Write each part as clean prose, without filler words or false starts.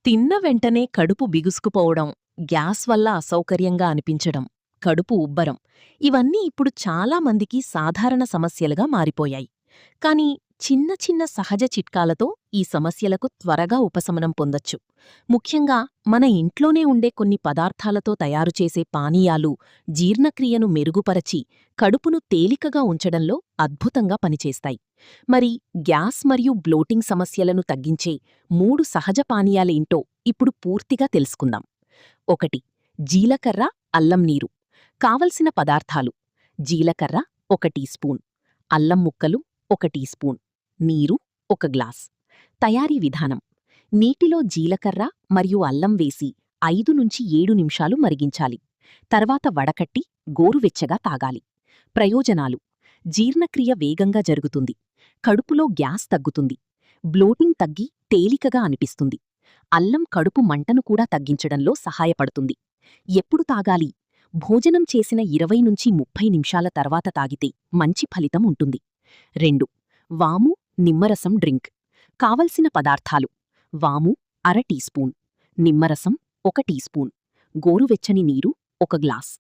తిన్న వెంటనే కడుపు బిగుసుకుపోవడం, గ్యాస్ వల్ల అసౌకర్యంగా అనిపించడం, కడుపు ఉబ్బరం ఇవన్నీ ఇప్పుడు చాలా మందికి సాధారణ సమస్యలుగా మారిపోయాయి. కానీ చిన్న చిన్న సహజ చిట్కాలతో ఈ సమస్యలకు త్వరగా ఉపశమనం పొందొచ్చు. ముఖ్యంగా మన ఇంట్లోనే ఉండే కొన్ని పదార్థాలతో తయారుచేసే పానీయాలు జీర్ణక్రియను మెరుగుపరచి కడుపును తేలికగా ఉంచడంలో అద్భుతంగా పనిచేస్తాయి. మరి గ్యాస్ మరియు బ్లోటింగ్ సమస్యలను తగ్గించే 3 సహజ పానీయాలేంటో ఇప్పుడు పూర్తిగా తెలుసుకుందాం. 1. జీలకర్ర, అల్లం నీరు. కావలసిన పదార్థాలు: జీలకర్ర 1 టీ స్పూన్, అల్లం ముక్కలు 1 టీ స్పూన్, నీరు 1 గ్లాస్. తయారీ విధానం: నీటిలో జీలకర్ర మరియు అల్లం వేసి 5-7 నిమిషాలు మరిగించాలి. తర్వాత వడకట్టి గోరువెచ్చగా తాగాలి. ప్రయోజనాలు: జీర్ణక్రియ వేగంగా జరుగుతుంది, కడుపులో గ్యాస్ తగ్గుతుంది, బ్లోటింగ్ తగ్గి తేలికగా అనిపిస్తుంది, అల్లం కడుపు మంటను కూడా తగ్గించడంలో సహాయపడుతుంది. ఎప్పుడు తాగాలి? భోజనం చేసిన 20-30 నిమిషాల తర్వాత తాగితే మంచి ఫలితం ఉంటుంది. 2. వాము, నిమ్మరసం డ్రింక్. కావలసిన పదార్థాలు: వాము అర టీ స్పూన్, నిమ్మరసం 1 టీ స్పూన్, గోరువెచ్చని నీరు 1 గ్లాస్.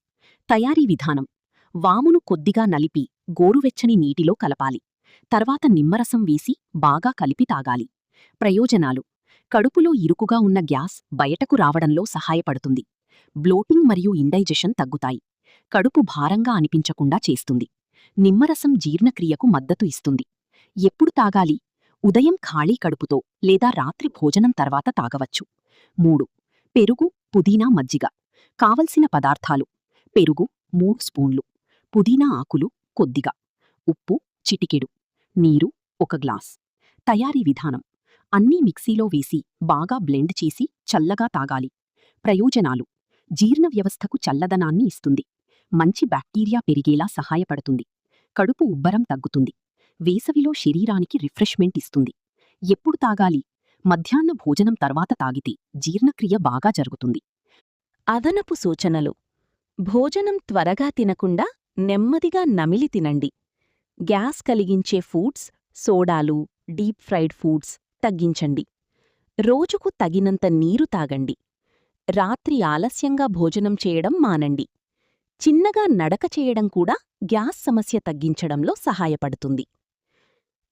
తయారీ విధానం: వామును కొద్దిగా నలిపి గోరువెచ్చని నీటిలో కలపాలి. తర్వాత నిమ్మరసం వేసి బాగా కలిపి తాగాలి. ప్రయోజనాలు: కడుపులో ఇరుకుగా ఉన్న గ్యాస్ బయటకు రావడంలో సహాయపడుతుంది, బ్లోటింగ్ మరియు ఇండైజెషన్ తగ్గుతాయి, కడుపు భారంగా అనిపించకుండా చేస్తుంది, నిమ్మరసం జీర్ణక్రియకు మద్దతు ఇస్తుంది. ఎప్పుడు తాగాలి? ఉదయం ఖాళీ కడుపుతో లేదా రాత్రి భోజనం తర్వాత తాగవచ్చు. 3. పెరుగు, పుదీనా మజ్జిగ. కావలసిన పదార్థాలు: పెరుగు 3 స్పూన్లు, పుదీనా ఆకులు కొద్దిగా, ఉప్పు చిటికెడు, నీరు 1 గ్లాస్. తయారీ విధానం: అన్నీ మిక్సీలో వేసి బాగా బ్లెండ్ చేసి చల్లగా తాగాలి. ప్రయోజనాలు: జీర్ణ వ్యవస్థకు చల్లదనాన్ని ఇస్తుంది, మంచి బ్యాక్టీరియా పెరిగేలా సహాయపడుతుంది, కడుపు ఉబ్బరం తగ్గుతుంది, వేసవిలో శరీరానికి రిఫ్రెష్మెంట్ ఇస్తుంది. ఎప్పుడు తాగాలి? మధ్యాహ్న భోజనం తర్వాత తాగితే జీర్ణక్రియ బాగా జరుగుతుంది. అదనపు సూచనలు: భోజనం త్వరగా తినకుండా నెమ్మదిగా నమిలి తినండి. గ్యాస్ కలిగించే ఫుడ్స్, సోడాలు, డీప్ ఫ్రైడ్ ఫుడ్స్ తగ్గించండి. రోజుకు తగినంత నీరు తాగండి. రాత్రి ఆలస్యంగా భోజనం చేయడం మానండి. చిన్నగా నడక చేయడం కూడా గ్యాస్ సమస్య తగ్గించడంలో సహాయపడుతుంది.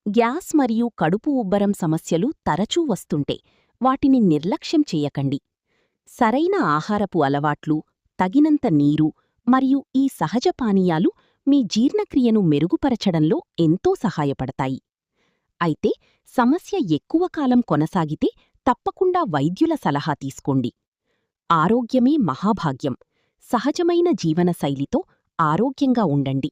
గ్యాస్ మరియు కడుపు ఉబ్బరం సమస్యలు తరచూ వస్తుంటే వాటిని నిర్లక్ష్యం చేయకండి. సరైన ఆహారపు అలవాట్లు, తగినంత నీరు మరియు ఈ సహజ పానీయాలు మీ జీర్ణక్రియను మెరుగుపరచడంలో ఎంతో సహాయపడతాయి. అయితే సమస్య ఎక్కువ కాలం కొనసాగితే తప్పకుండా వైద్యుల సలహా తీసుకోండి. ఆరోగ్యమే మహాభాగ్యం. సహజమైన జీవనశైలితో ఆరోగ్యంగా ఉండండి.